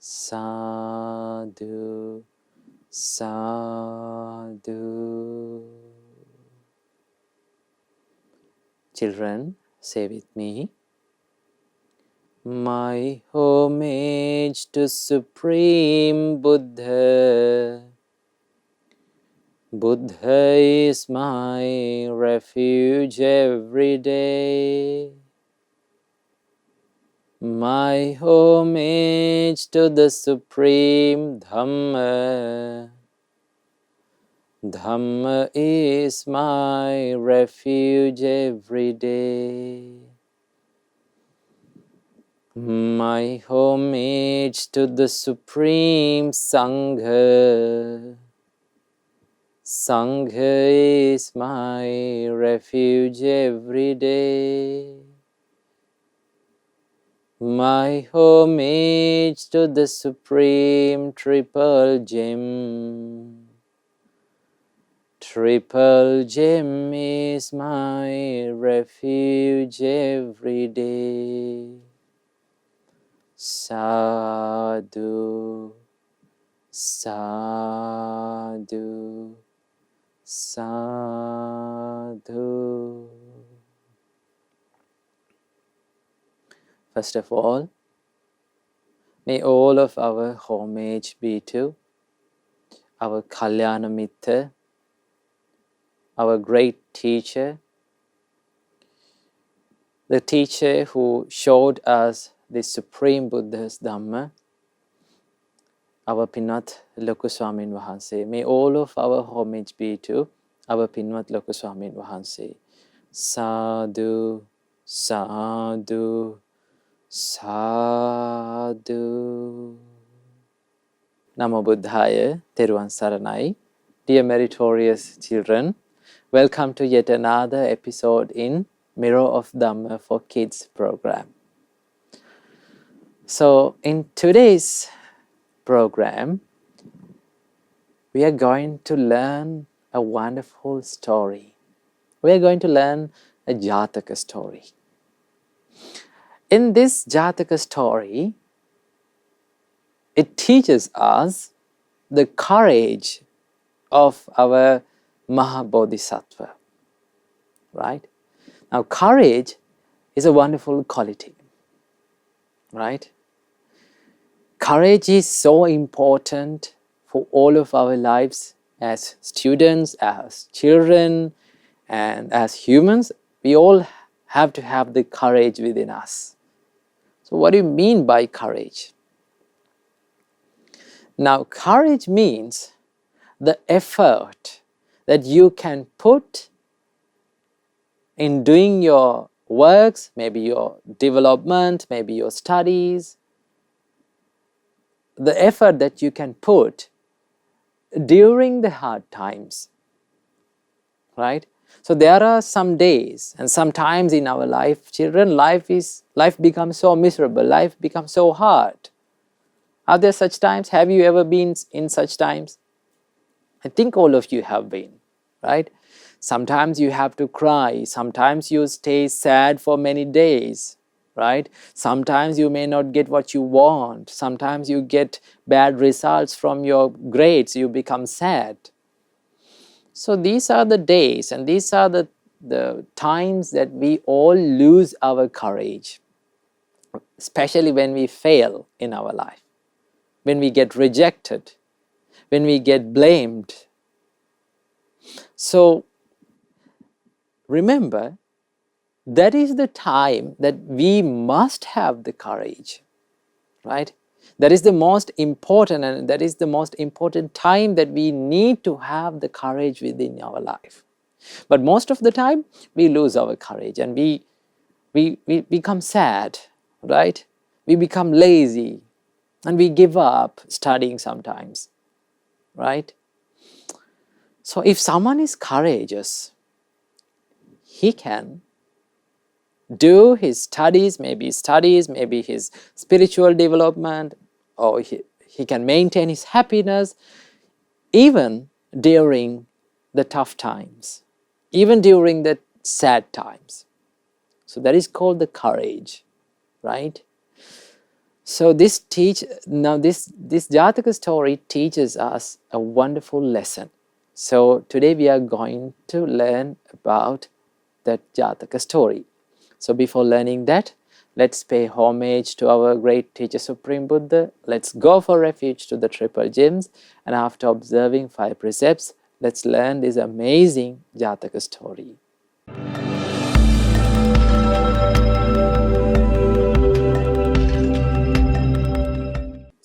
sadhu, sadhu. Children, say with me. My homage to Supreme Buddha. Buddha is my refuge every day. My homage to the Supreme Dhamma. Dhamma is my refuge every day. My homage to the Supreme Sangha. Sangha is my refuge every day. My homage to the Supreme Triple Gem. Triple Gem is my refuge every day. Sadhu, sadhu, sadhu. First of all, may all of our homage be to our Kalyana Mitra, our great teacher, the teacher who showed us the Supreme Buddha's Dhamma, our Pinwath swaminwahansa. May all of our homage be to our Pinwath swaminwahansa. Sadhu, sadhu, sadhu. Namo Buddhaya, Teruvan Saranai. Dear meritorious children, welcome to yet another episode in Mirror of Dhamma for Kids program. So in today's program, we are going to learn a wonderful story. We are going to learn a Jathaka story. In this Jathaka story, it teaches us the courage of our Mahabodhisattva. Right? Now, courage is a wonderful quality. Right? Courage is so important for all of our lives as students, as children, and as humans. We all have to have the courage within us. So what do you mean by courage? Now, courage means the effort that you can put in doing your works, maybe your development, maybe your studies, the effort that you can put during the hard times, right? So there are some days and some times in our life, children, life becomes so miserable, life becomes so hard. Are there such times? Have you ever been in such times? I think all of you have been, right? Sometimes you have to cry, sometimes you stay sad for many days, right? Sometimes you may not get what you want, sometimes you get bad results from your grades, you become sad. So these are the days and these are the times that we all lose our courage, especially when we fail in our life, when we get rejected, when we get blamed. So remember, that is the time that we must have the courage, right? That is the most important, and that is the most important time that we need to have the courage within our life. But most of the time, we lose our courage and we become sad, right? We become lazy and we give up studying sometimes, right? So if someone is courageous, he can do his studies, maybe his spiritual development, or he can maintain his happiness even during the tough times, even during the sad times. So that is called the courage, right? So this Jathaka story teaches us a wonderful lesson. So today we are going to learn about that Jathaka story. So before learning that, let's pay homage to our great teacher Supreme Buddha. Let's go for refuge to the triple gems, and after observing 5 precepts, let's learn this amazing Jathaka story.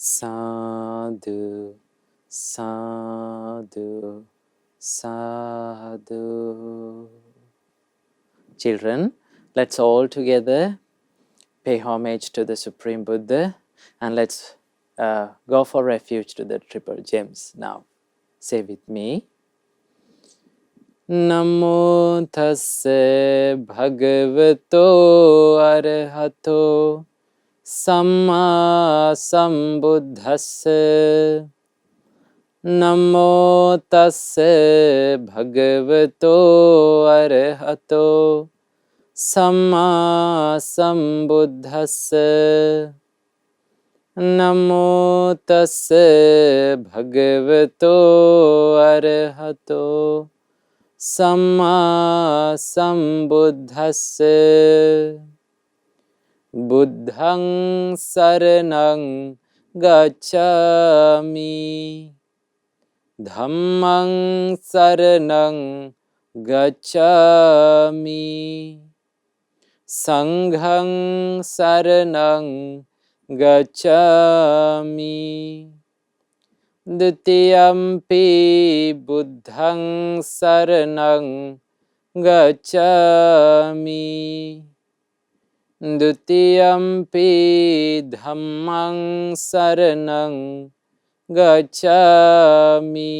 Sadhu, sadhu, sadhu. Children, let's all together pay homage to the Supreme Buddha, and let's go for refuge to the triple gems now. Say with me. Namo tassa bhagavato arahato samma sambuddhassa. Namo tassa bhagavato arahato samma sambuddhassa. Namo tassa bhagavato arahato samma sambuddhassa. Buddhaṃ saraṇaṃ gacchāmi. Dhammaṃ saraṇaṃ gacchāmi. Saṅghaṃ saraṇaṃ gacchāmi. Dutiyampi buddhaṃ saraṇaṃ gacchāmi. Dutiyampi dhammaṃ saraṇaṃ gacchāmi.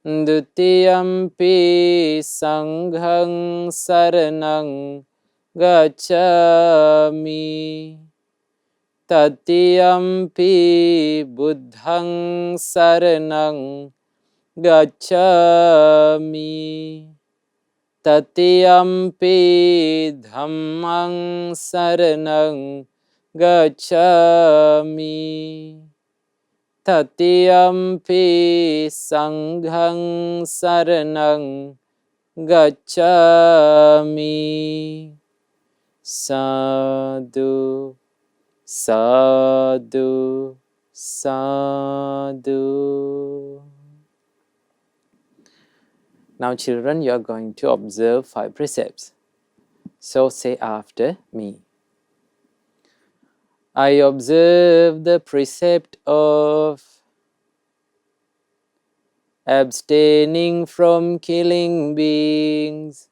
Dutiyampi saṅghaṃ saraṇaṃ gacchāmi. Tatiyampi buddhaṃ saraṇaṃ gacchāmi. Tatiyampi dhammaṃ saraṇaṃ gacchāmi. Tatiyampi saṅghaṃ saraṇaṃ gacchāmi. Sadhu, sadhu, sadhu. Now children, you are going to observe 5 precepts. So say after me. I observe the precept of abstaining from killing beings.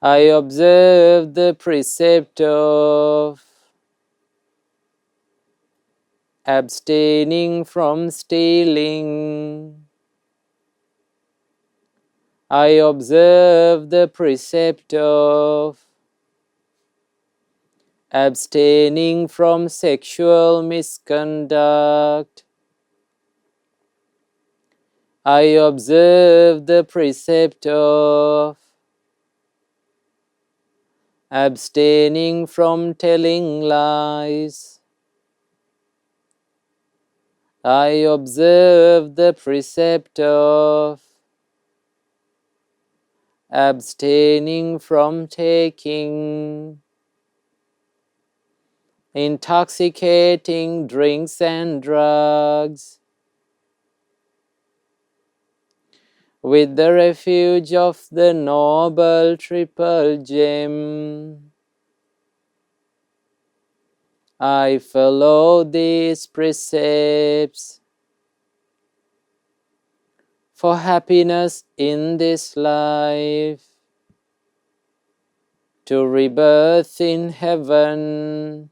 I observe the precept of abstaining from stealing. I observe the precept of abstaining from sexual misconduct. I observe the precept of abstaining from telling lies. I observe the precept of abstaining from taking intoxicating drinks and drugs. With the refuge of the noble triple gem, I follow these precepts for happiness in this life, to rebirth in heaven,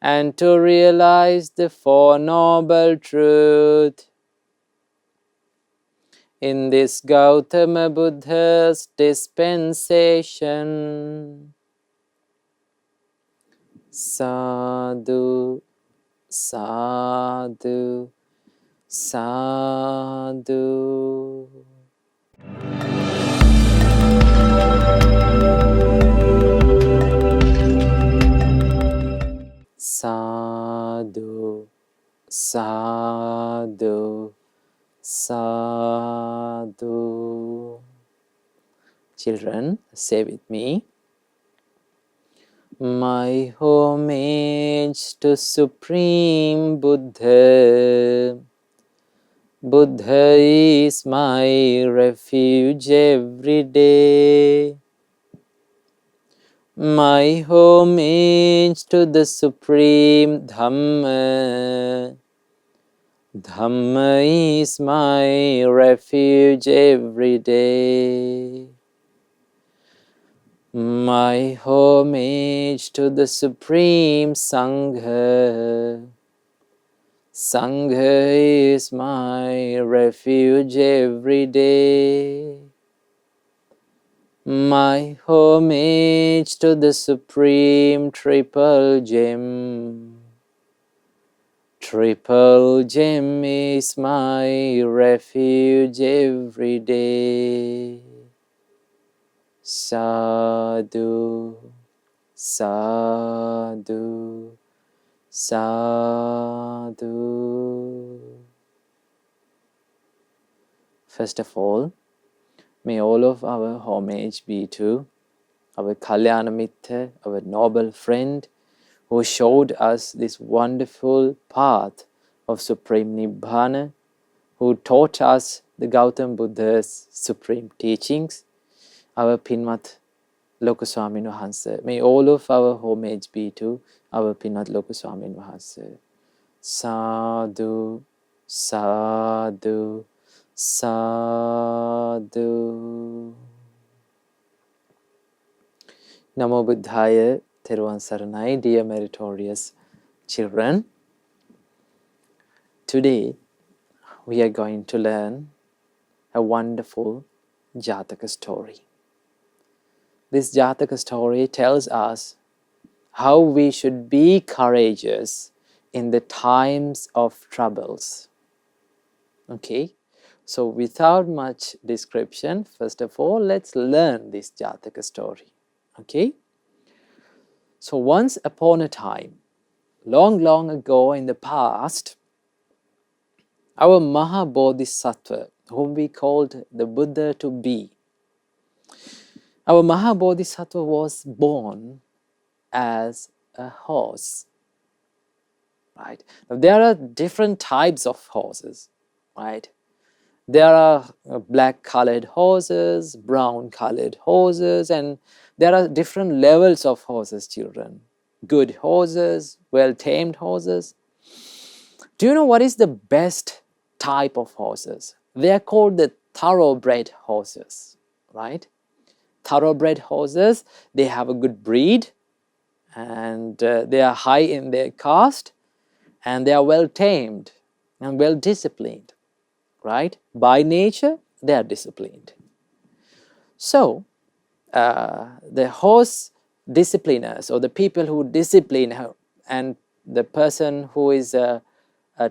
and to realize the Four Noble Truths in this Gautama Buddha's dispensation. Sadhu, sadhu, sadhu. Children, say with me. My homage to Supreme Buddha. Buddha is my refuge every day. My homage to the Supreme Dhamma. Dhamma is my refuge every day. My homage to the Supreme Sangha. Sangha is my refuge every day. My homage to the Supreme Triple Gem. Triple Gem is my refuge every day. Sadhu, sadhu, sadhu. First of all, may all of our homage be to our Kalyana Mitra, our noble friend, who showed us this wonderful path of Supreme Nibbana, who taught us the Gautam Buddha's supreme teachings, our Pinwath swaminwahansa. May all of our homage be to our Pinwath swaminwahansa. Sadhu, sadhu, sadhu. Namo Buddhaya, Theruvan Saranai, dear meritorious children. Today, we are going to learn a wonderful Jathaka story. This Jathaka story tells us how we should be courageous in the times of troubles. Okay, so without much description, first of all, let's learn this Jathaka story. Okay, so once upon a time, long, long ago in the past, our Maha Bodhisattva, whom we called the Buddha to be, our Maha Bodhisattva was born as a horse. Right? Now, there are different types of horses. Right? There are black-colored horses, brown-colored horses, and there are different levels of horses, children. Good horses, well-tamed horses. Do you know what is the best type of horses? They are called the thoroughbred horses, right? Thoroughbred horses, they have a good breed, and they are high in their caste, and they are well-tamed and well-disciplined. Right? By nature, they are disciplined. So, the horse discipliners, or the people who discipline her, and the person who is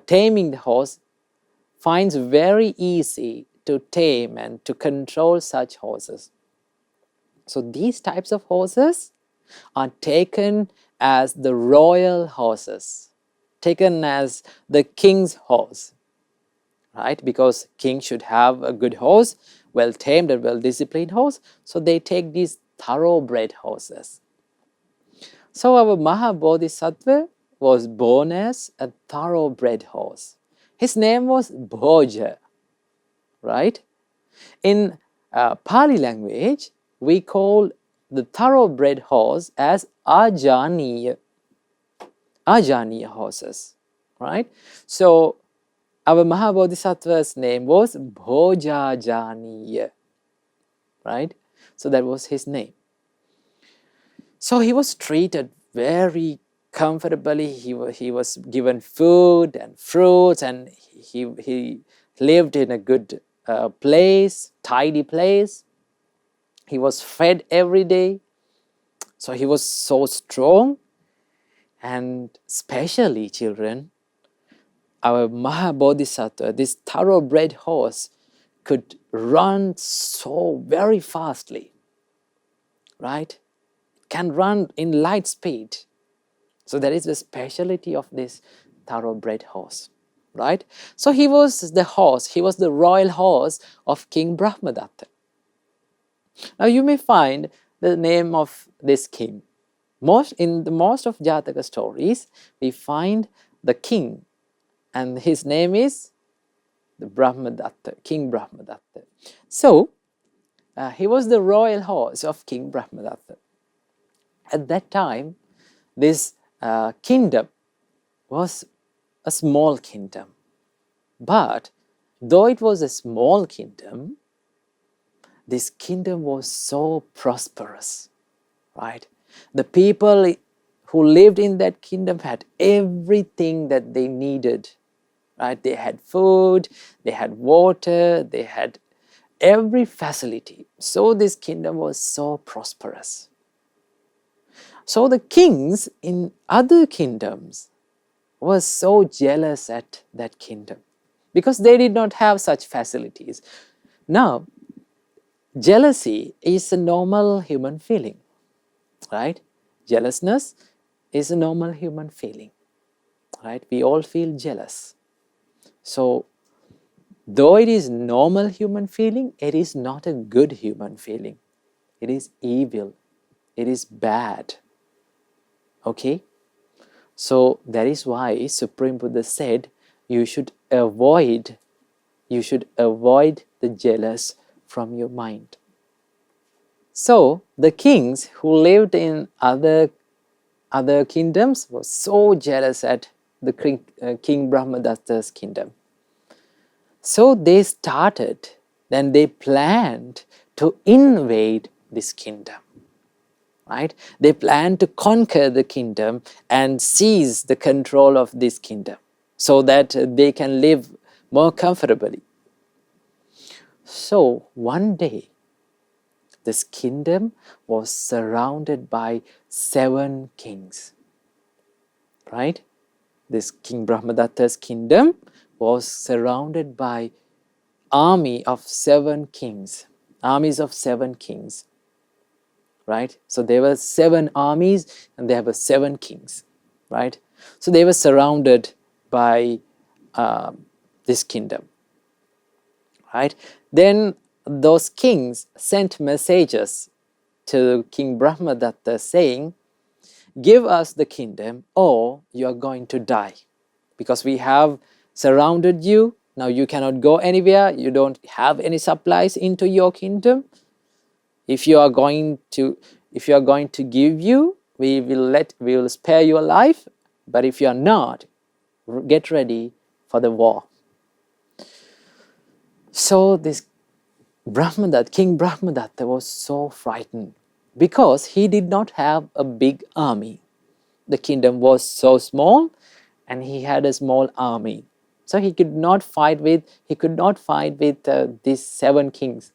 taming the horse, finds very easy to tame and to control such horses. So these types of horses are taken as the royal horses, taken as the king's horse. Right? Because king should have a good horse, well-tamed and well-disciplined horse, so they take these thoroughbred horses. So our Maha Bodhisattva was born as a thoroughbred horse. His name was Bhoja. Right? In Pali language, we call the thoroughbred horse as Ajaniya. Ajaniya horses. Right? So our Maha Bodhisattva's name was Bhojajaniya, right? So that was his name. So he was treated very comfortably. He was given food and fruits, and he lived in a good place, tidy place. He was fed every day. So he was so strong, and especially children, our Maha Bodhisattva, this thoroughbred horse, could run so very fastly, right? Can run in light speed. So that is the specialty of this thoroughbred horse, right? So he was the horse, he was the royal horse of King Brahmadatta. Now you may find the name of this king. In the most of Jathaka stories, we find the king, and his name is the Brahmadatta, King Brahmadatta. So he was the royal horse of King Brahmadatta. At that time, this kingdom was a small kingdom. But though it was a small kingdom, this kingdom was so prosperous, right? The people who lived in that kingdom had everything that they needed, right? They had food, they had water, they had every facility. So this kingdom was so prosperous. So the kings in other kingdoms were so jealous at that kingdom because they did not have such facilities. Now, jealousy is a normal human feeling, right? Jealousness is a normal human feeling, right? We all feel jealous. So, though it is normal human feeling, it is not a good human feeling. It is evil. It is bad. Okay? So that is why Supreme Buddha said you should avoid the jealous from your mind. So the kings who lived in other kingdoms were so jealous at the King Brahmadatta's kingdom. So they planned to invade this kingdom. Right? They planned to conquer the kingdom and seize the control of this kingdom so that they can live more comfortably. So one day, this kingdom was surrounded by 7 kings. Right? This King Brahmadatta's kingdom was surrounded by armies of 7 kings. Right? So there were 7 armies and there were 7 kings, right? So they were surrounded by this kingdom, right? Then those kings sent messages to King Brahmadatta saying, give us the kingdom or you are going to die because we have surrounded you. Now you cannot go anywhere. You don't have any supplies into your kingdom. If you are going to give you, we will spare your life. But if you are not, get ready for the war. So this King Brahmadatta was so frightened because he did not have a big army. The kingdom was so small and he had a small army. So he could not fight with these 7 kings,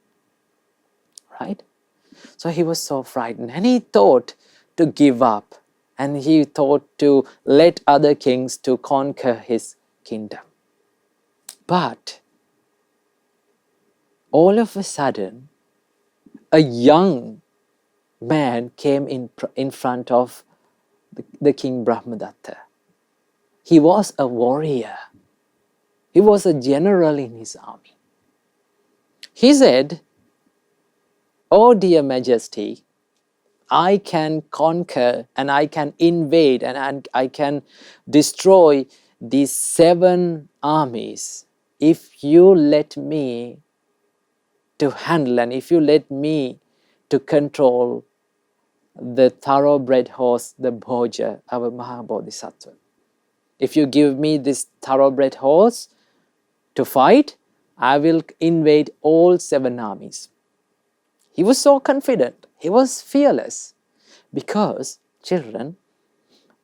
right? So he was so frightened and he thought to give up and he thought to let other kings to conquer his kingdom. But all of a sudden, a young man came in front of the King Brahmadatta. He was a warrior. He was a general in his army. He said, "Oh dear Majesty, I can conquer and I can invade and I can destroy these 7 armies if you let me to handle and if you let me to control the thoroughbred horse, the Bhoja, our Mahabodhisattva. If you give me this thoroughbred horse to fight, I will invade all 7 armies." He was so confident. He was fearless because, children,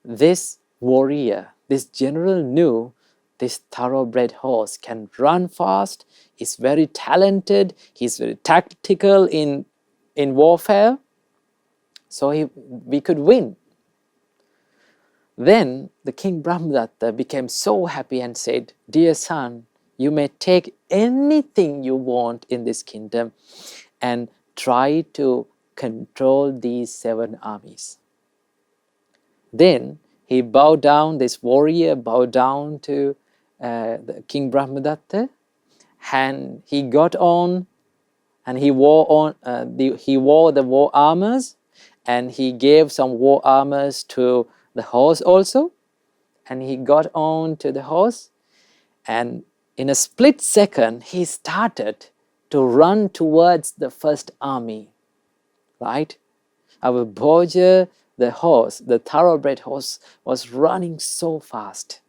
this warrior, this general knew this thoroughbred horse can run fast, he's very talented, he's very tactical in warfare, so we could win. Then the King Brahmadatta became so happy and said, "Dear son, you may take anything you want in this kingdom and try to control these 7 armies." Then he bowed down, this warrior bowed down to the King Brahmadatta, and he got on and he wore the war armors, and he gave some war armors to the horse also, and he got on to the horse, and in a split second he started to run towards the first army, right? Our Bhoja, the horse, the thoroughbred horse, was running so fast,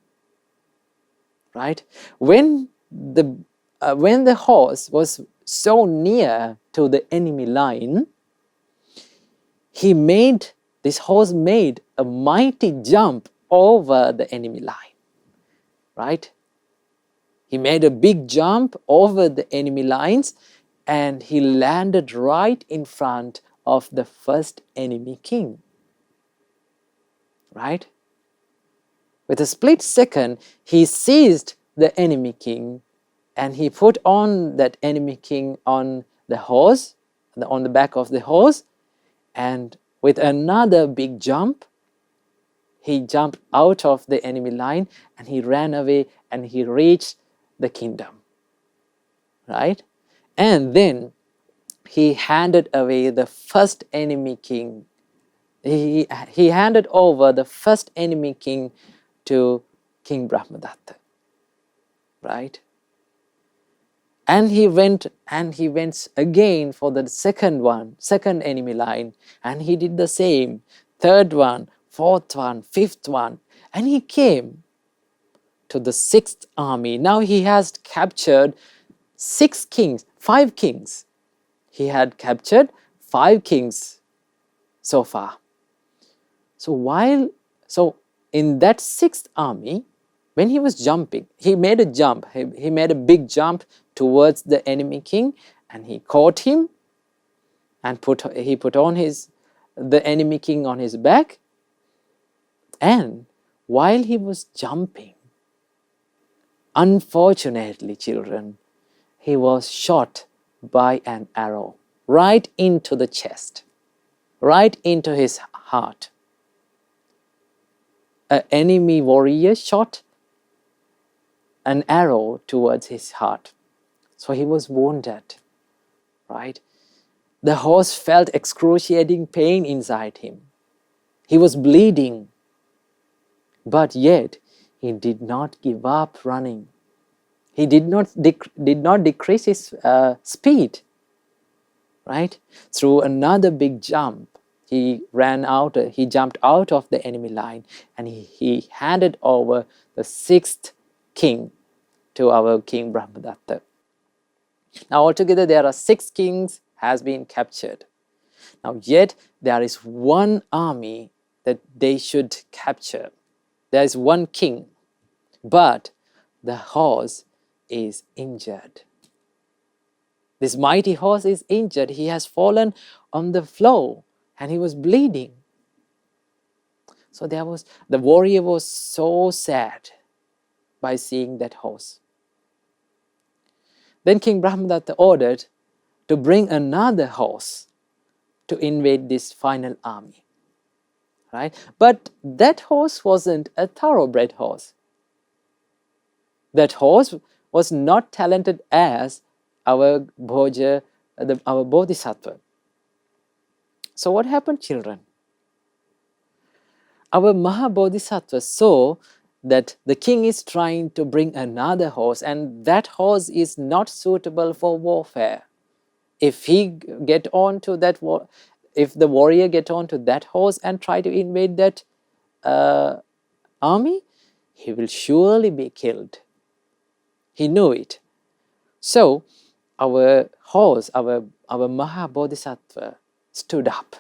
right? When the horse was so near to the enemy line, this horse made a mighty jump over the enemy line, right? He made a big jump over the enemy lines, and he landed right in front of the first enemy king, right? With a split second, he seized the enemy king, and he put on that enemy king on the horse, on the back of the horse, and with another big jump, he jumped out of the enemy line, and he ran away, and he reached the kingdom, right? And then he handed away the first enemy king. He handed over the first enemy king to King Brahmadatta, right? And he went again for the second enemy line, and he did the same, third one, fourth one, fifth one, and he came to the sixth army. Now he has captured five kings. He had captured 5 kings so far. So in that sixth army, when he was jumping, he made a jump. He made a big jump towards the enemy king, and he caught him, and he put on the enemy king on his back. And while he was jumping, unfortunately, children, he was shot by an arrow right into the chest, right into his heart. An enemy warrior shot an arrow towards his heart. So he was wounded, right? The horse felt excruciating pain inside him. He was bleeding, but yet he did not give up running. He did not decrease his speed, right? Through another big jump, he jumped out of the enemy line, and he handed over the sixth king to our King Brahmadatta. Now altogether there are 6 kings has been captured. Now yet there is one army that they should capture. There is one king, but the horse is injured. This mighty horse is injured. He has fallen on the floor, and he was bleeding. So the warrior was so sad by seeing that horse. Then King Brahmadatta ordered to bring another horse to invade this final army, right? But that horse wasn't a thoroughbred horse. That horse was not talented as our Bhoja, our Bodhisattva. So what happened, children? Our Maha Bodhisattva saw that the king is trying to bring another horse, and that horse is not suitable for warfare. If if the warrior get on to that horse and try to invade that army, he will surely be killed. He knew it. So our horse, our Maha Bodhisattva stood up.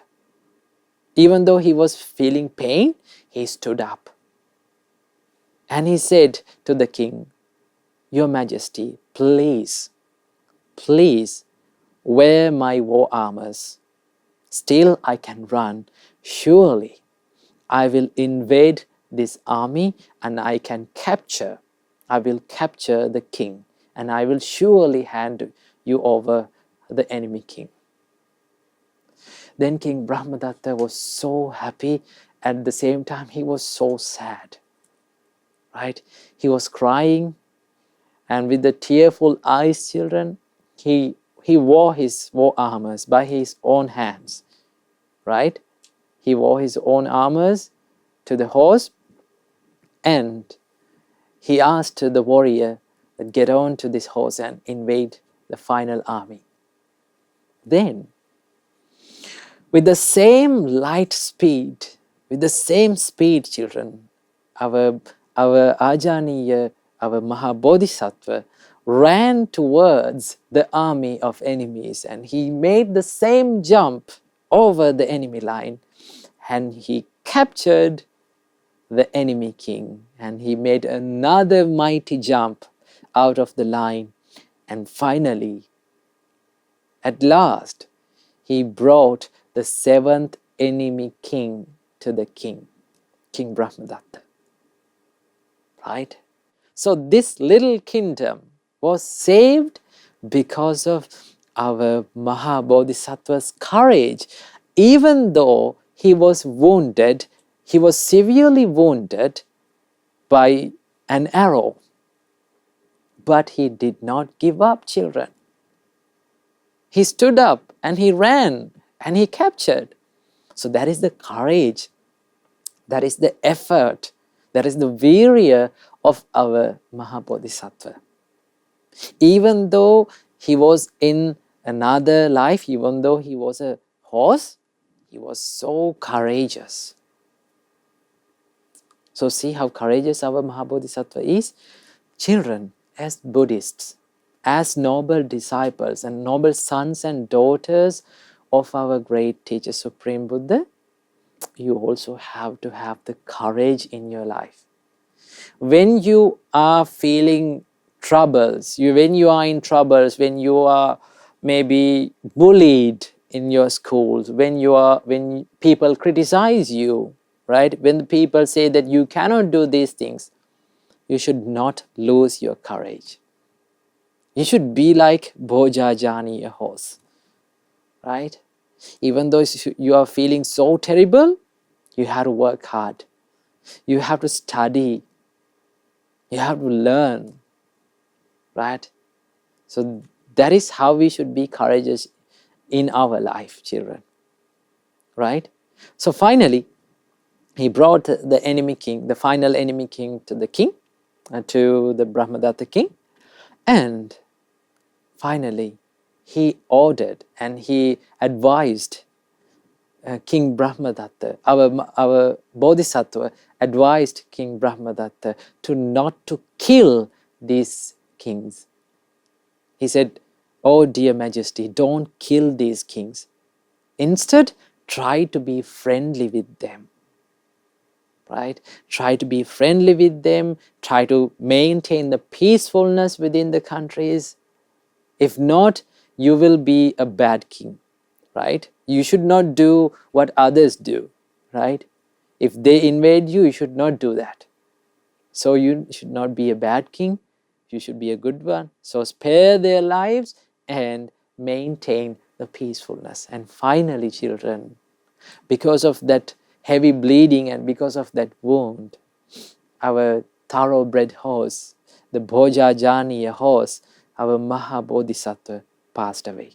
Even though he was feeling pain, he stood up. And he said to the king, "Your Majesty, please wear my war armors. Still I can run. Surely I will invade this army, and I will capture the king, and I will surely hand you over the enemy king." Then King Brahmadatta was so happy. At the same time, he was so sad, right? He was crying, and with the tearful eyes, children, he he wore his war armors by his own hands, right? He wore his own armors to the horse, and he asked the warrior that get on to this horse and invade the final army. Then, with the same light speed, children, our Ajaniya, our Mahabodhisattva, ran towards the army of enemies, and he made the same jump over the enemy line, and he captured the enemy king, and he made another mighty jump out of the line, and finally, at last, he brought the seventh enemy king to the king, King Brahmadatta. Right? So this little kingdom was saved because of our Mahabodhisattva's courage. Even though he was wounded, he was severely wounded by an arrow. But he did not give up, children. He stood up and he ran and he captured. So that is the courage, that is the effort, that is the virya of our Mahabodhisattva. Even though he was in another life, even though he was a horse, he was so courageous. So see how courageous our Mahabodhisattva is. Children, as Buddhists, as noble disciples and noble sons and daughters of our great teacher Supreme Buddha, you also have to have the courage in your life. When you are feeling troubles, when you are in troubles, when you are maybe bullied in your schools, when people criticize you, right? When people say that you cannot do these things, you should not lose your courage. You should be like Bhojajani, a horse, right? Even though you are feeling so terrible, you have to work hard. You have to study. You have to learn, right? So that is how we should be courageous in our life, children, right? So finally, he brought the enemy king, the final enemy king, to the king, to the Brahmadatta king, and finally, he ordered and he advised King Brahmadatta, our Bodhisattva advised King Brahmadatta to not to kill these kings. He said, "Oh dear Majesty, don't kill these kings. Instead, try to be friendly with them." Right? Try to be friendly with them, try to maintain the peacefulness within the countries. If not, you will be a bad king, right? You should not do what others do, right? If they invade you, you should not do that. So you should not be a bad king, you should be a good one. So spare their lives and maintain the peacefulness. And finally, children, because of that heavy bleeding and because of that wound, our thoroughbred horse, the Bhojajani horse, our Mahabodhisattva, passed away.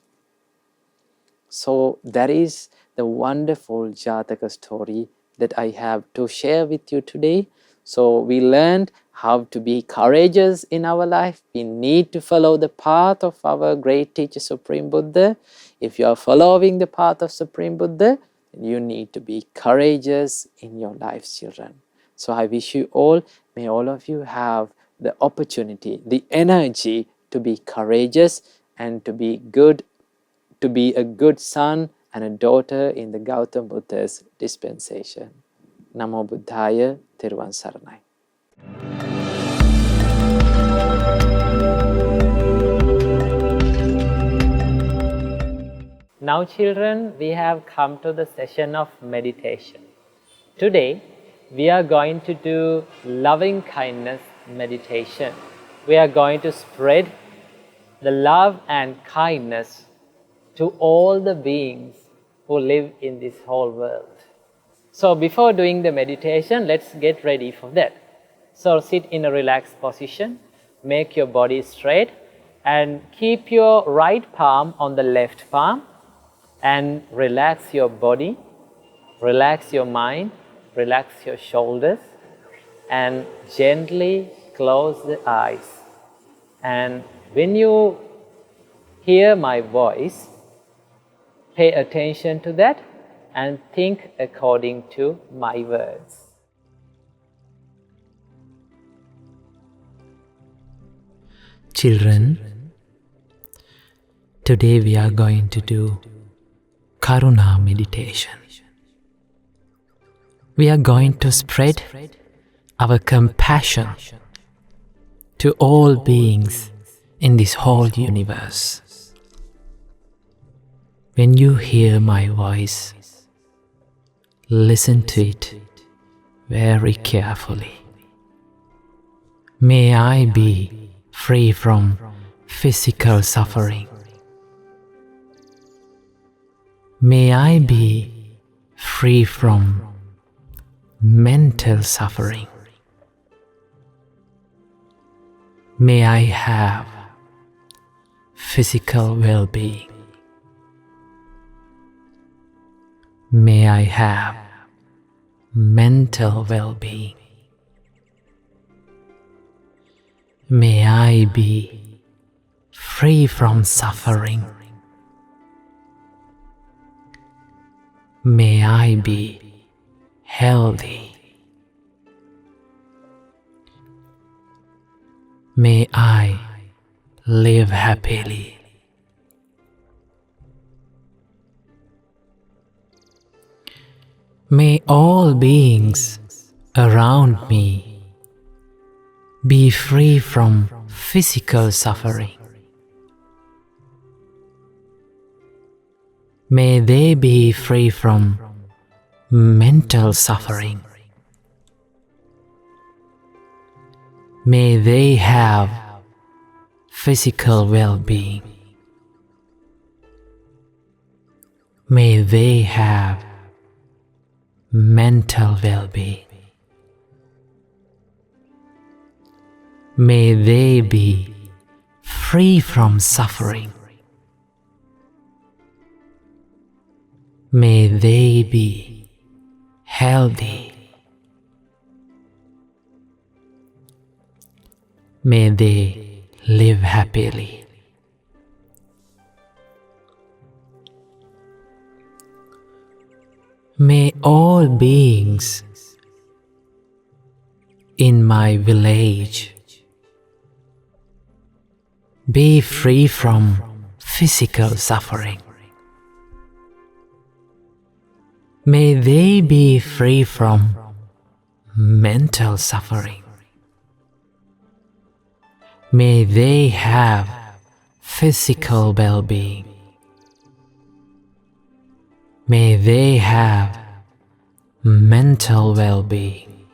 So that is the wonderful Jathaka story that I have to share with you today. So we learned how to be courageous in our life. We need to follow the path of our great teacher Supreme Buddha. If you are following the path of Supreme Buddha, you need to be courageous in your lives, children. So I wish you all, may all of you have the opportunity, the energy to be courageous and to be good, to be a good son and a daughter in the Gautam Buddha's dispensation. Namo Buddhaya, Thiruvan Saranai. Now children, we have come to the session of meditation. Today, we are going to do loving kindness meditation. We are going to spread the love and kindness to all the beings who live in this whole world. So before doing the meditation, let's get ready for that. So sit in a relaxed position, make your body straight, and keep your right palm on the left palm and relax your body, relax your mind, relax your shoulders, and gently close the eyes. And when you hear my voice, pay attention to that and think according to my words. Children, today we are going to do Karuna meditation. We are going to spread our compassion to all beings in this whole universe. When you hear my voice, listen to it very carefully. May I be free from physical suffering. May I be free from mental suffering. May I have physical well-being. May I have mental well-being. May I be free from suffering. May I be healthy. May I live happily. May all beings around me be free from physical suffering. May they be free from mental suffering. May they have physical well-being. May they have mental well-being. May they be free from suffering. May they be healthy. May they live happily. May all beings in my village be free from physical suffering. May they be free from mental suffering. May they have physical well-being. May they have mental well-being.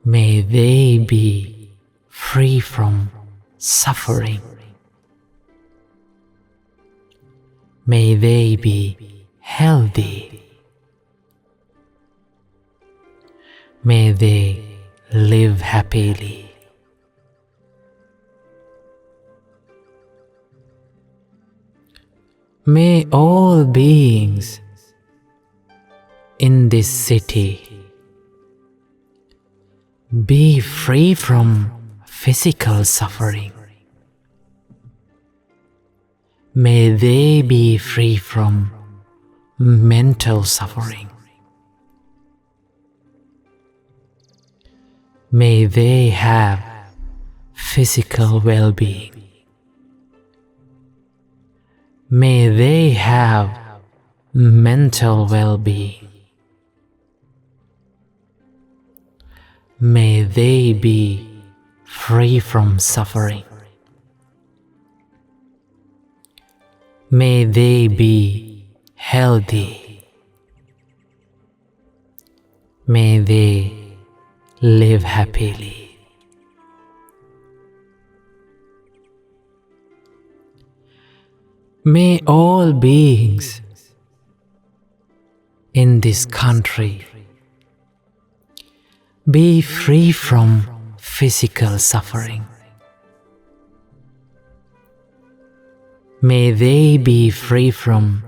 May they be free from suffering. May they be healthy. May they live happily. May all beings in this city be free from physical suffering. May they be free from mental suffering. May they have physical well-being. May they have mental well-being. May they be free from suffering. May they be healthy. May they live happily. May all beings in this country be free from physical suffering. May they be free from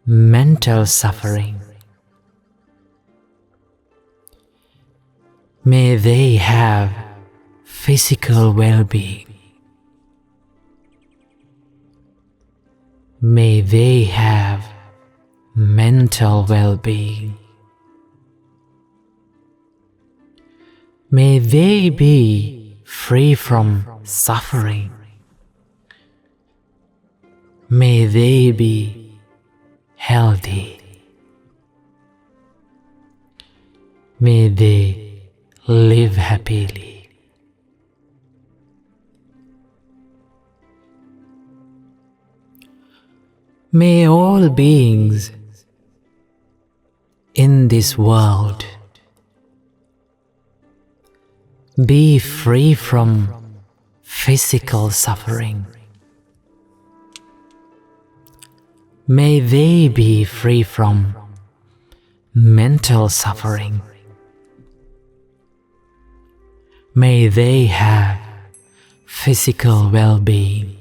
mental suffering. May they have physical well-being. May they have mental well-being. May they be free from suffering. May they be healthy. May they live happily. May all beings in this world be free from physical suffering. May they be free from mental suffering. May they have physical well-being.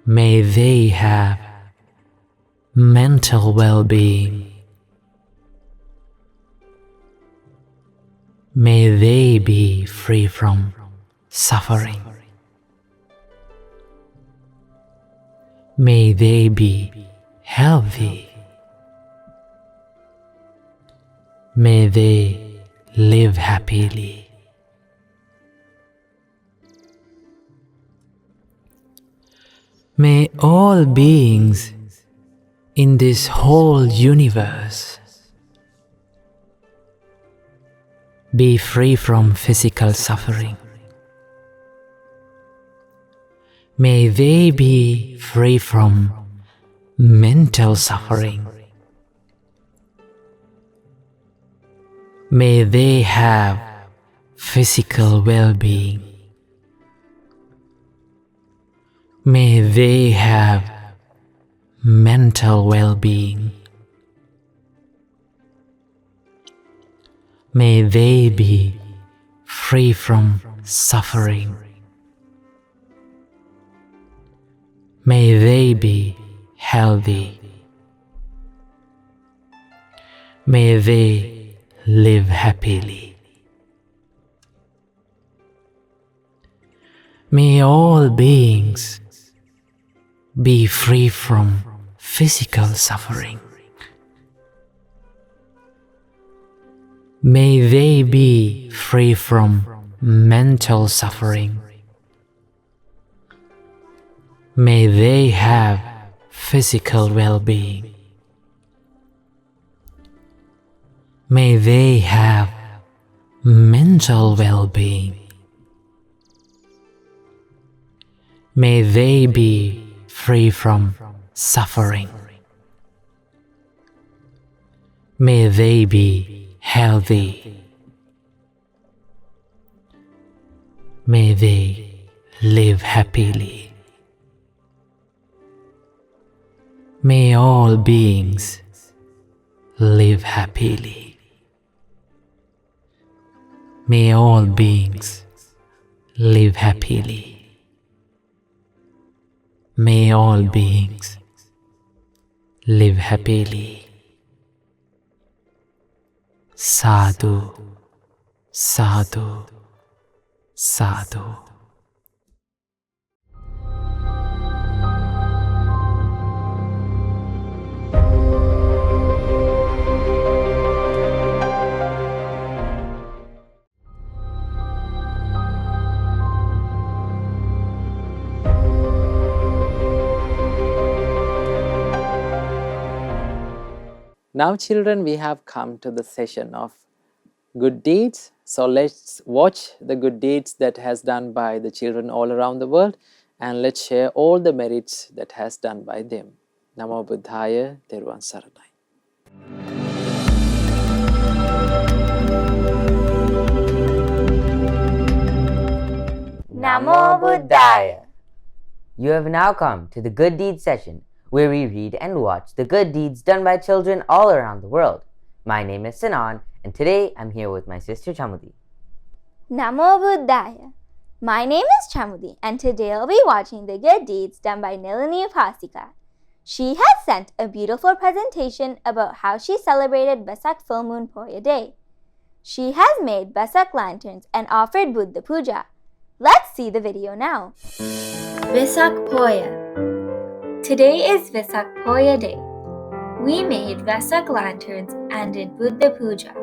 May they have mental well-being. May they be free from suffering. May they be healthy. May they live happily. May all beings in this whole universe be free from physical suffering. May they be free from mental suffering. May they have physical well-being. May they have mental well-being. May they be free from suffering. May they be healthy. May they live happily. May all beings be free from physical suffering. May they be free from mental suffering. May they have physical well-being. May they have mental well-being. May they be free from suffering. May they be healthy. May they live happily. May all beings live happily. May all beings live happily. May all beings live happily. Sadhu, sadhu, sadhu. Now children, we have come to the session of good deeds. So let's watch the good deeds that has done by the children all around the world, and let's share all the merits that has done by them. Namo Buddhaya, Theruvan Saranai. Namo Buddhaya. You have now come to the Good Deeds session, where we read and watch the good deeds done by children all around the world. My name is Sinan, and today I'm here with my sister Chamudi. Namo Buddhaya. My name is Chamudi, and today I'll be watching the good deeds done by Nilini Upasika. She has sent a beautiful presentation about how she celebrated Vesak Full Moon Poya Day. She has made Vesak lanterns and offered Buddha Puja. Let's see the video now. Vesak Poya. Today is Vesak Poya Day. We made Vesak lanterns and did Buddha Puja.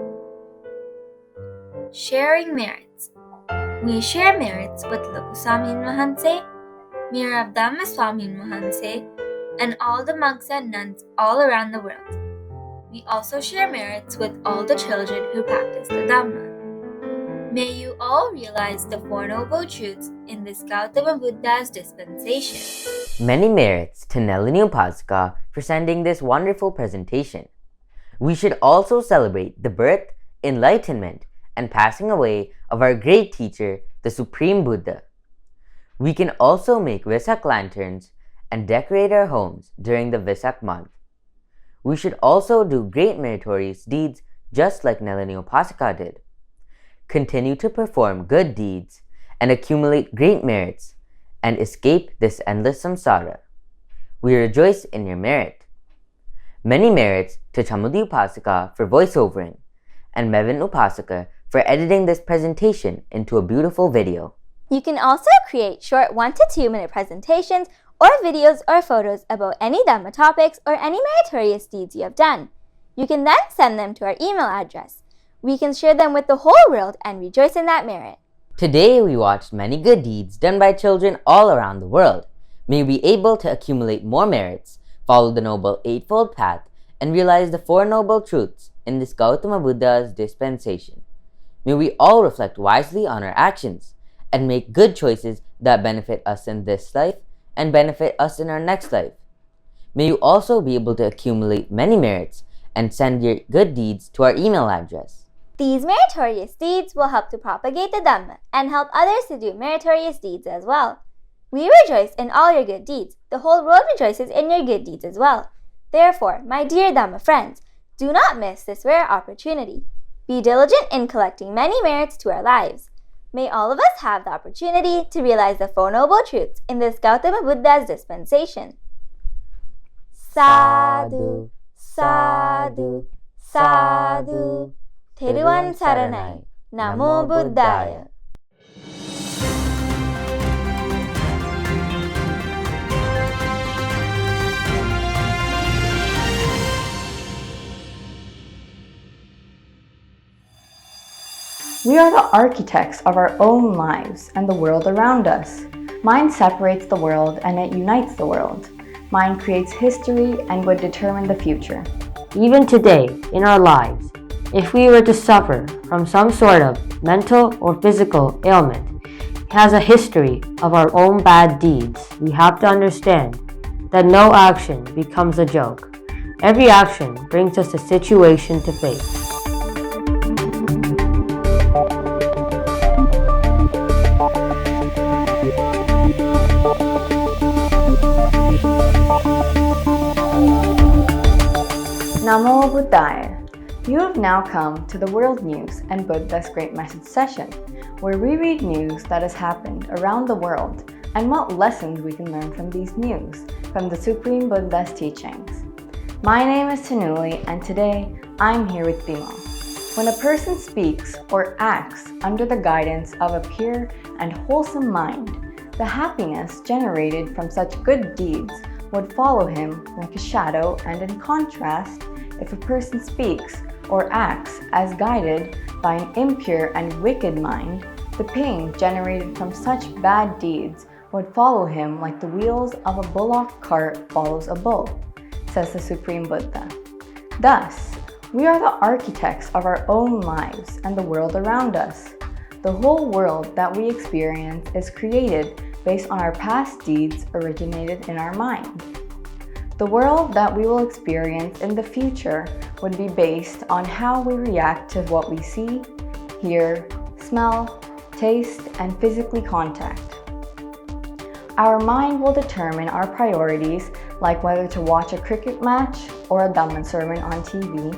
Sharing merits. We share merits with Loku Swaminwahansa, Mira of Dhamma Swaminwahansa, and all the monks and nuns all around the world. We also share merits with all the children who practice the Dhamma. May you all realize the Four Noble Truths in this Gautama Buddha's dispensation. Many merits to Nalini Upasika for sending this wonderful presentation. We should also celebrate the birth, enlightenment, and passing away of our great teacher, the Supreme Buddha. We can also make Vesak lanterns and decorate our homes during the Vesak month. We should also do great meritorious deeds just like Nalini Upasika did. Continue to perform good deeds and accumulate great merits and escape this endless samsara. We rejoice in your merit. Many merits to Chamudi Upasika for voiceovering and Mevin Upasika for editing this presentation into a beautiful video. You can also create short 1 to 2 minute presentations or videos or photos about any Dhamma topics or any meritorious deeds you have done. You can then send them to our email address. We can share them with the whole world and rejoice in that merit. Today we watched many good deeds done by children all around the world. May we be able to accumulate more merits, follow the Noble Eightfold Path, and realize the Four Noble Truths in this Gautama Buddha's dispensation. May we all reflect wisely on our actions and make good choices that benefit us in this life and benefit us in our next life. May you also be able to accumulate many merits and send your good deeds to our email address. These meritorious deeds will help to propagate the Dhamma and help others to do meritorious deeds as well. We rejoice in all your good deeds. The whole world rejoices in your good deeds as well. Therefore, my dear Dhamma friends, do not miss this rare opportunity. Be diligent in collecting many merits to our lives. May all of us have the opportunity to realize the Four Noble Truths in this Gautama Buddha's dispensation. Sadhu, sadhu, sadhu. Theruvan Saranai, Namo Buddhaya. We are the architects of our own lives and the world around us. Mind separates the world and it unites the world. Mind creates history and would determine the future. Even today, in our lives, if we were to suffer from some sort of mental or physical ailment, it has a history of our own bad deeds. We have to understand that no action becomes a joke. Every action brings us a situation to face. Namo Buddhaya. You have now come to the World News and Buddha's Great Message session, where we read news that has happened around the world and what lessons we can learn from these news from the Supreme Buddha's teachings. My name is Tanuli, and today I'm here with Pinwath. When a person speaks or acts under the guidance of a pure and wholesome mind, the happiness generated from such good deeds would follow him like a shadow, and in contrast, if a person speaks or acts as guided by an impure and wicked mind, the pain generated from such bad deeds would follow him like the wheels of a bullock cart follows a bull, says the Supreme Buddha. Thus, we are the architects of our own lives and the world around us. The whole world that we experience is created based on our past deeds originated in our mind. The world that we will experience in the future would be based on how we react to what we see, hear, smell, taste, and physically contact. Our mind will determine our priorities, like whether to watch a cricket match or a Dhamma sermon on TV,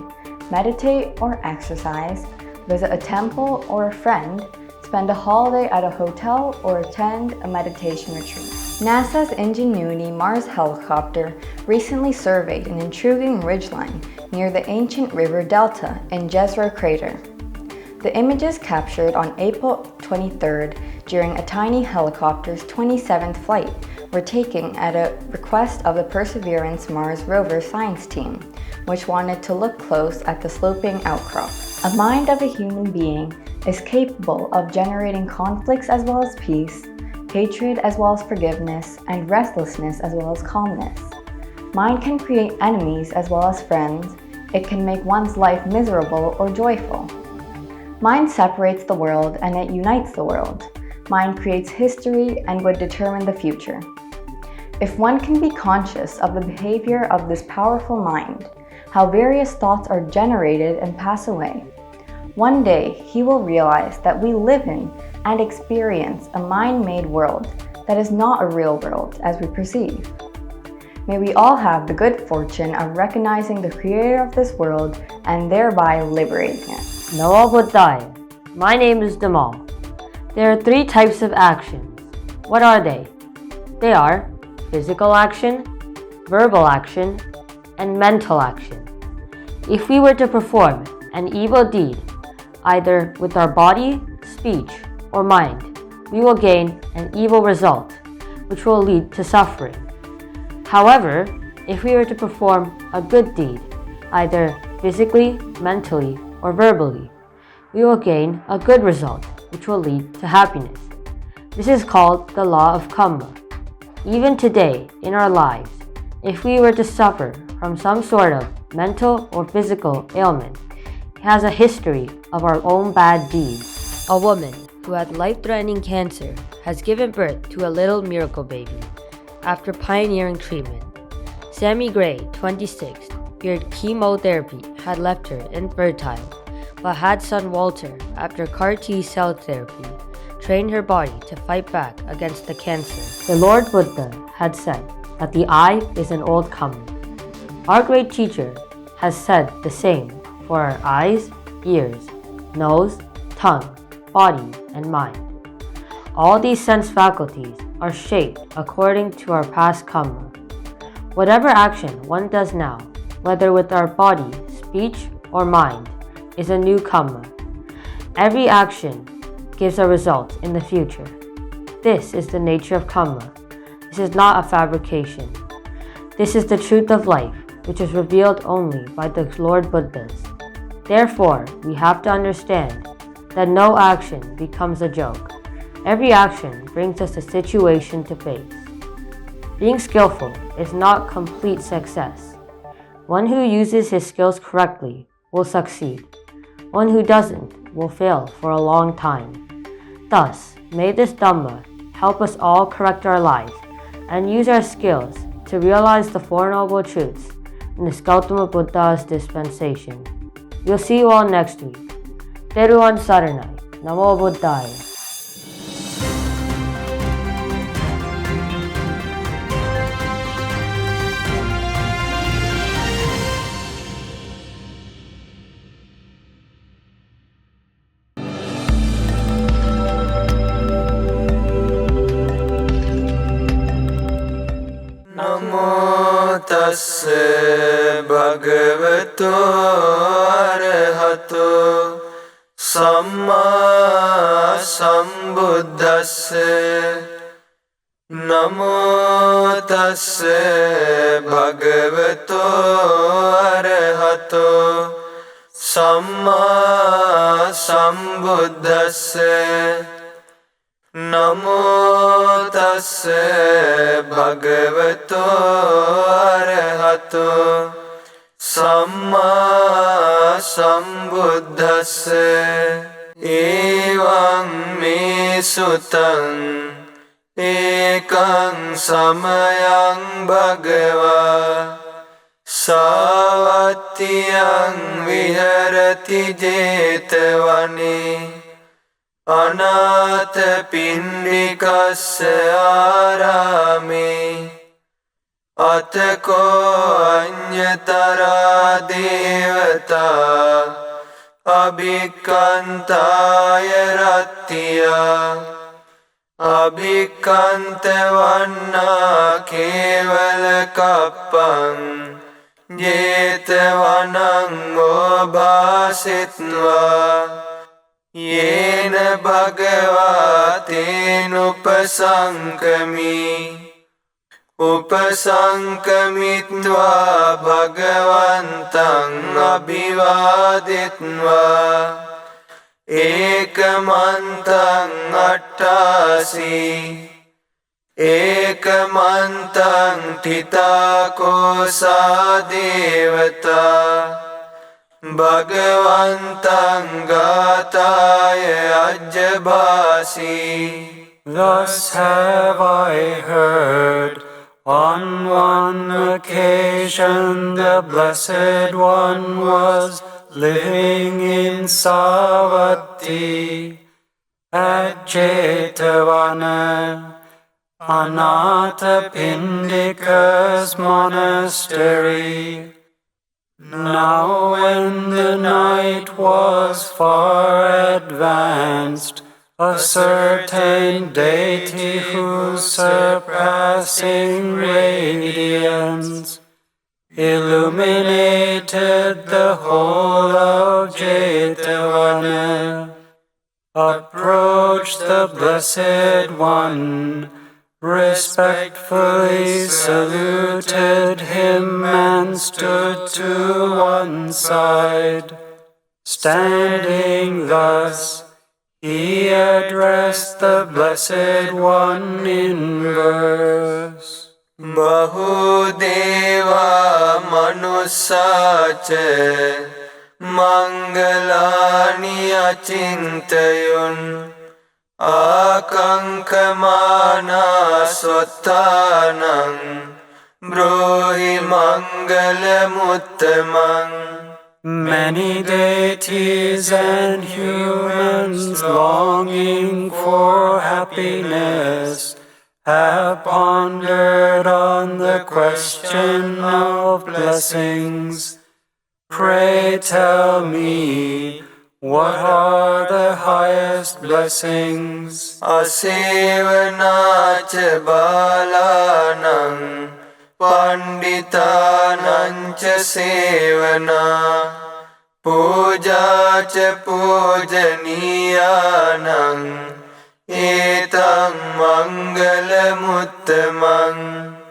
meditate or exercise, visit a temple or a friend, spend a holiday at a hotel, or attend a meditation retreat. NASA's Ingenuity Mars helicopter recently surveyed an intriguing ridgeline near the ancient river delta in Jezero crater. The images captured on April 23rd during a tiny helicopter's 27th flight were taken at a request of the Perseverance Mars rover science team, which wanted to look close at the sloping outcrop. A mind of a human being is capable of generating conflicts as well as peace, hatred as well as forgiveness, and restlessness as well as calmness. Mind can create enemies as well as friends. It can make one's life miserable or joyful. Mind separates the world and it unites the world. Mind creates history and would determine the future. If one can be conscious of the behavior of this powerful mind, how various thoughts are generated and pass away, one day he will realize that we live in and experience a mind-made world that is not a real world as we perceive. May we all have the good fortune of recognizing the creator of this world and thereby liberating it. Namo Buddhaya. My name is Dhamma. There are 3 types of actions. What are they? They are physical action, verbal action, and mental action. If we were to perform an evil deed, either with our body, speech, or mind, we will gain an evil result, which will lead to suffering. However, if we were to perform a good deed, either physically, mentally, or verbally, we will gain a good result, which will lead to happiness. This is called the law of karma. Even today, in our lives, if we were to suffer from some sort of mental or physical ailment, it has a history of our own bad deeds. A woman who had life-threatening cancer has given birth to a little miracle baby after pioneering treatment. Sammy Gray, 26, feared chemotherapy had left her infertile, but had son Walter, after CAR T-cell therapy, trained her body to fight back against the cancer. The Lord Buddha had said that the eye is an old comer. Our great teacher has said the same for our eyes, ears, nose, tongue, body, and mind. All these sense faculties are shaped according to our past karma. Whatever action one does now, whether with our body, speech, or mind, is a new karma. Every action gives a result in the future. This is the nature of karma. This is not a fabrication. This is the truth of life, which is revealed only by the Lord Buddhas. Therefore, we have to understand that no action becomes a joke. Every action brings us a situation to face. Being skillful is not complete success. One who uses his skills correctly will succeed. One who doesn't will fail for a long time. Thus, may this Dhamma help us all correct our lives and use our skills to realize the Four Noble Truths in this Gautama Buddha's dispensation. We'll see you all next week. Teruvan Saranai. Namo Buddhaya. Namo tassa bhagavato arahato samma sambuddhassa. Namo tassa bhagavato arahato samma sambuddhassa. Namo tassa bhagavato arahato samma sambuddhassa. Evaṁ me sutaṁ ekam samayaṁ bhagava savattiyaṁ viharati jetavane Anatha pindikassa arame Atako anyatara devata Abhikantaya rattiya Abhikante vanna kevala kappang Jetvanang obhasitva Yena bhagavaten upasankami Upasankamitva bhagavantang abhivaditva Ekamantang attasi Ekamantang titakosa devata Bhagavantang gataya ajabhasi. Thus have I heard. On one occasion the Blessed One was living in Savatthi at Jetavana, Anathapindika's monastery. Now when the night was far advanced, a certain deity whose surpassing radiance illuminated the whole of Jetavana approached the Blessed One, respectfully saluted him and stood to one side. Standing thus, he addressed the Blessed One in verse. Bahudeva manusache mangalani achintayun Akankamana sottanam brohi mangalamuttamam. Many deities and humans longing for happiness have pondered on the question of blessings. Pray tell me, what are the highest blessings? Asevanacha balanam Panditanam cha sevana Puja cha pujaniyanam Etang mangalamuttamam.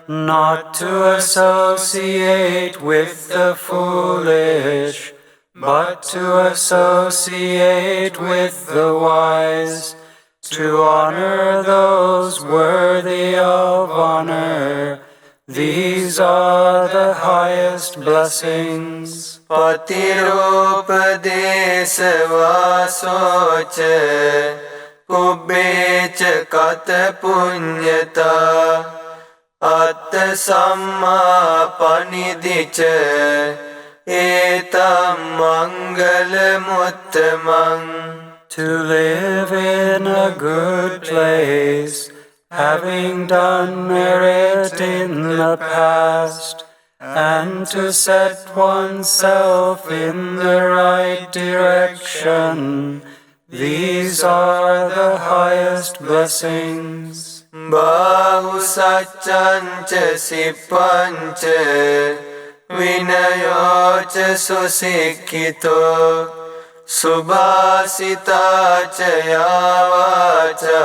Not to associate with the foolish, but to associate with the wise, to honor those worthy of honor. These are the highest blessings. Patirupadesa vasoche kubbecha kata punyata atta samma panidhicha etam mangalamuttamam. To live in a good place, having done merit in the past, and to set oneself in the right direction, these are the highest blessings. Bahu satchancha sippancha vinayocha susikkito subhasitacha yavacha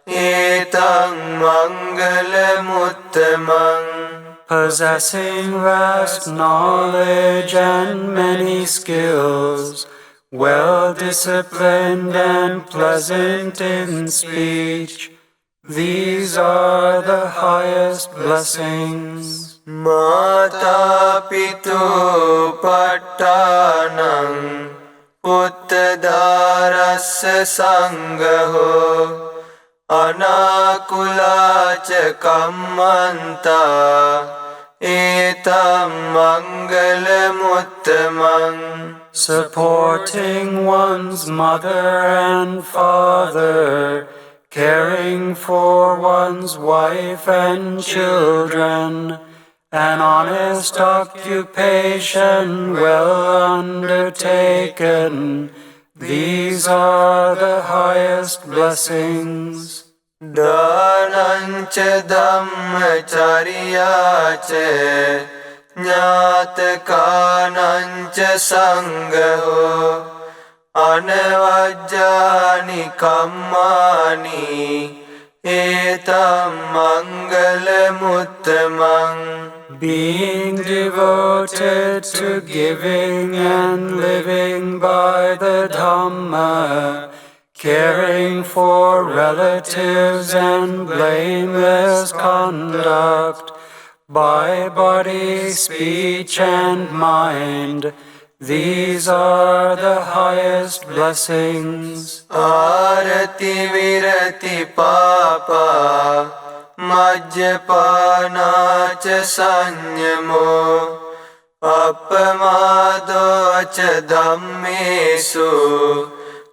etang mangalamuttamam. Possessing vast knowledge and many skills, well disciplined and pleasant in speech, these are the highest blessings. Mata pitu pattanam puttadarasya sangaho Anakulacha kammanta etam mangalamuttamam. Supporting one's mother and father, caring for one's wife and children, an honest occupation well undertaken. These are the highest blessings. Dhanancha dhammacharyache jnatakanancha sangho anavajjani kammani etam mangalamuttamang. Being devoted to giving and living by the Dhamma, caring for relatives and blameless conduct, by body, speech and mind, these are the highest blessings. Arati virati papa Majjapana cha sanyamo appamado cha dhammesu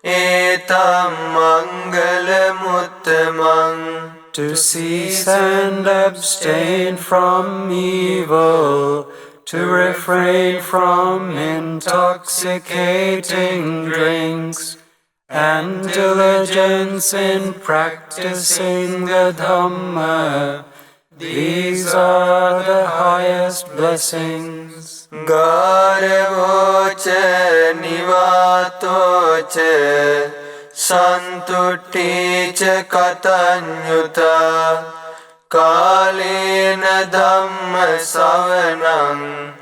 etam mangalamuttamang. To cease and abstain from evil, to refrain from intoxicating drinks, and diligence in practicing the Dhamma, these are the highest blessings. Garavoche nivatoche santuttiche katanyuta kalena dhamma savanam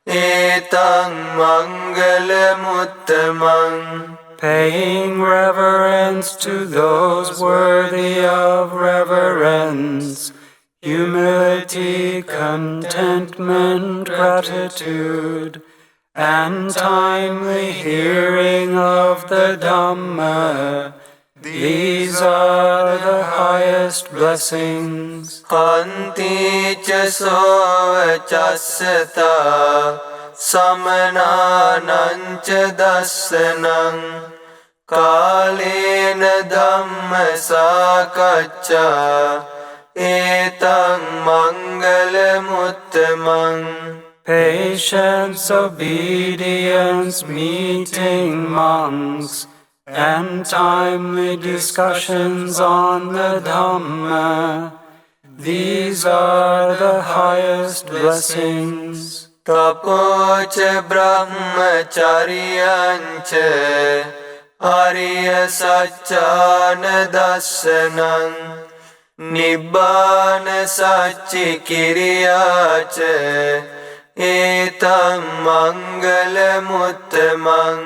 etang mangalamuttamang. Paying reverence to those worthy of reverence, humility, contentment, gratitude, and timely hearing of the Dhamma, these are the highest blessings. Kanti cha sovachasata samananancha dassanam kalena dhamma sakacca etang mangalamuttamang. Patience, obedience, meeting monks, and timely discussions on the Dhamma, these are the highest blessings. Tapocha brahmacharyancha arya saccana dassanam nibbana sacci kiriyacha etam mangalamuttamang.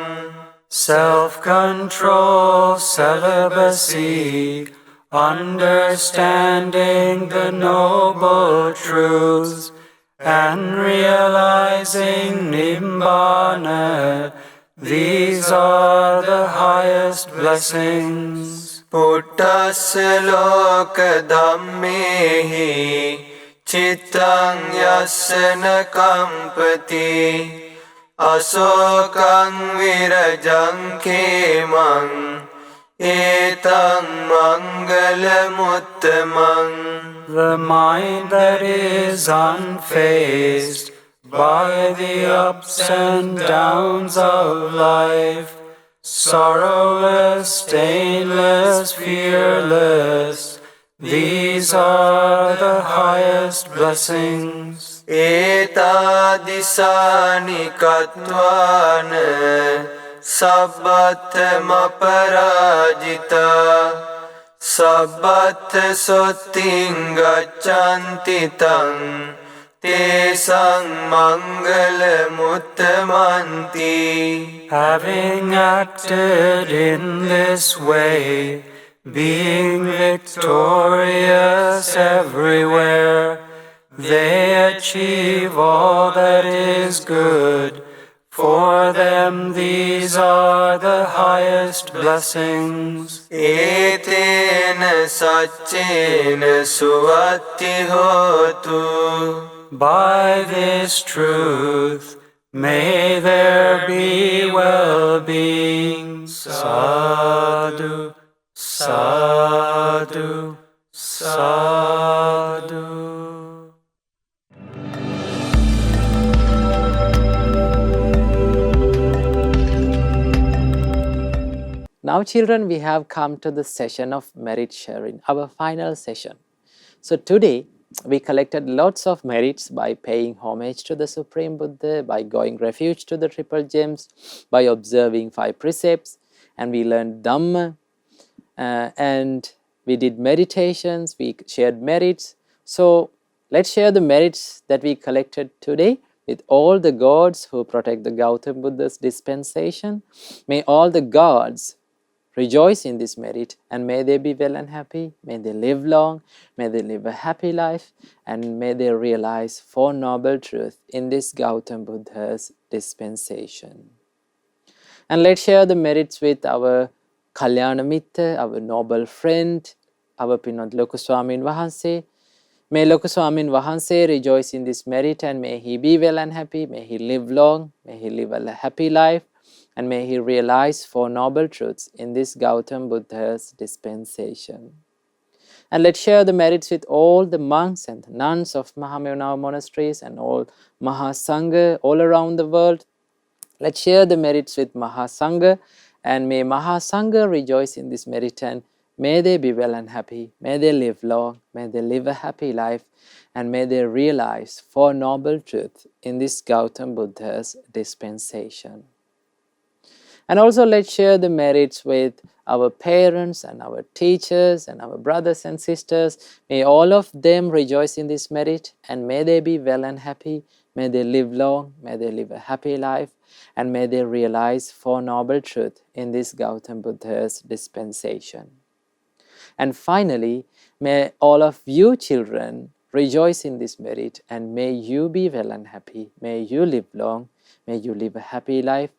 Self-control, celibacy, understanding the noble truths, and realizing Nibbana, these are the highest blessings. Puttasya loka dhammehi chittang yasana kampati asokang virajang khemang etang mangalamuttamang. The mind that is unfazed by the ups and downs of life, sorrowless, stainless, fearless, these are the highest blessings. Etadisani katvana sabbatma parajita sabbatta sotting gaccanti tang tesang mangalamuttammanti. Having acted in this way, being victorious everywhere, they achieve all that is good. For them these are the highest blessings. Etena saccena suvatti hotu. By this truth may there be well-being. Sadhu, sadhu, sadhu. Now children, we have come to the session of merit sharing, our final session. So today, we collected lots of merits by paying homage to the Supreme Buddha, by going refuge to the Triple Gems, by observing 5 precepts, and we learned Dhamma, and we did meditations, we shared merits. So let's share the merits that we collected today with all the gods who protect the Gautama Buddha's dispensation. May all the gods rejoice in this merit, and may they be well and happy, may they live long, may they live a happy life, and may they realize 4 noble truths in this Gautama Buddha's dispensation. And let's share the merits with our Kalyana Mitta, our noble friend, our Pinwath swaminwahansa. May swaminwahansa rejoice in this merit, and may he be well and happy, may he live long, may he live a happy life, and may he realize 4 noble truths in this Gautama Buddha's dispensation. And let's share the merits with all the monks and the nuns of Mahamayana monasteries and all Mahasangha all around the world. Let's share the merits with Mahasangha, and may Mahasangha rejoice in this merit, and may they be well and happy, may they live long, may they live a happy life, and may they realize 4 noble truths in this Gautama Buddha's dispensation. And also let's share the merits with our parents and our teachers and our brothers and sisters. May all of them rejoice in this merit, and may they be well and happy, may they live long, may they live a happy life, and may they realize 4 noble truths in this Gautama Buddha's dispensation. And finally, may all of you children rejoice in this merit, and may you be well and happy, may you live long, may you live a happy life,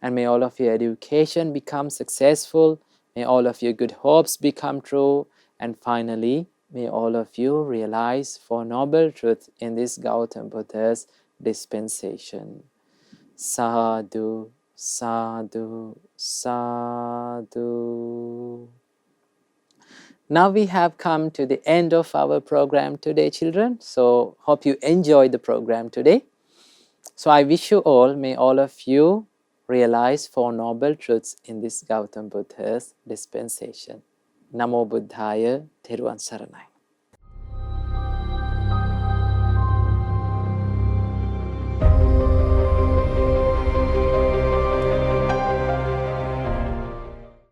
and may all of your education become successful, may all of your good hopes become true, and finally, may all of you realize 4 noble truths in this Gautama Buddha's dispensation. Sadhu, sadhu, sadhu. Now we have come to the end of our program today, children. So hope you enjoyed the program today. So I wish you all, may all of you realize 4 noble truths in this Gautama Buddha's dispensation. Namo Buddhaya, Theruvan Saranai.